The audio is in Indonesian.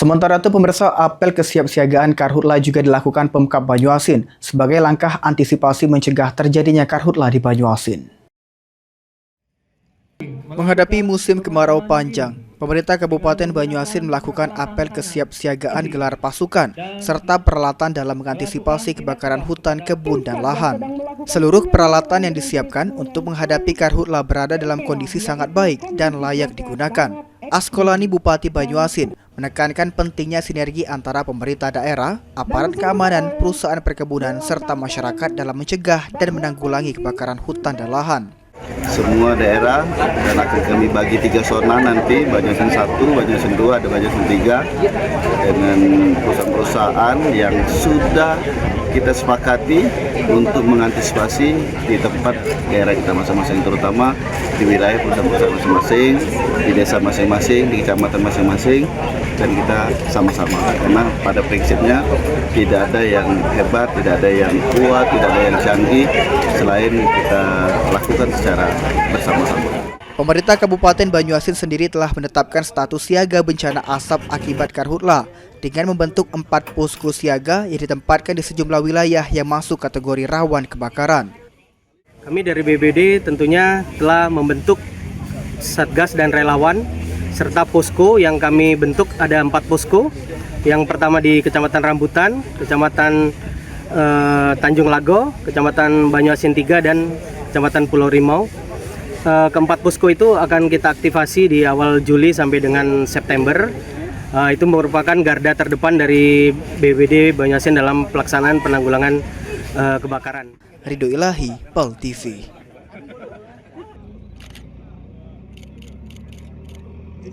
Sementara itu, pemirsa, apel kesiapsiagaan karhutla juga dilakukan Pemkab Banyuasin sebagai langkah antisipasi mencegah terjadinya karhutla di Banyuasin. Menghadapi musim kemarau panjang, pemerintah Kabupaten Banyuasin melakukan apel kesiapsiagaan gelar pasukan serta peralatan dalam mengantisipasi kebakaran hutan, kebun, dan lahan. Seluruh peralatan yang disiapkan untuk menghadapi karhutla berada dalam kondisi sangat baik dan layak digunakan. Askolani Bupati Banyuasin menekankan pentingnya sinergi antara pemerintah daerah, aparat keamanan, perusahaan perkebunan, serta masyarakat dalam mencegah dan menanggulangi kebakaran hutan dan lahan. Semua daerah dan akan kami bagi 3 zona nanti, Banyuasin 1, Banyuasin 2, ada Banyuasin 3 dengan perusahaan-perusahaan yang sudah kita sepakati untuk mengantisipasi di tempat daerah kita masing-masing, terutama di wilayah perusahaan-perusahaan masing-masing, di desa masing-masing, di kecamatan masing-masing, dan kita sama-sama. Karena pada prinsipnya tidak ada yang hebat, tidak ada yang kuat, tidak ada yang canggih, selain kita lakukan secara bersama-sama. Pemerintah Kabupaten Banyuasin sendiri telah menetapkan status siaga bencana asap akibat karhutla dengan membentuk 4 posko siaga yang ditempatkan di sejumlah wilayah yang masuk kategori rawan kebakaran. Kami dari BBD tentunya telah membentuk satgas dan relawan serta posko yang kami bentuk ada 4 posko. Yang pertama di Kecamatan Rambutan, Kecamatan Tanjung Lago, Kecamatan Banyuasin 3 dan Kecamatan Pulau Rimau. Keempat posko itu akan kita aktifasi di awal Juli sampai dengan September. Itu merupakan garda terdepan dari BBD Banyuasin dalam pelaksanaan penanggulangan kebakaran. Ridho Ilahi, PAL TV.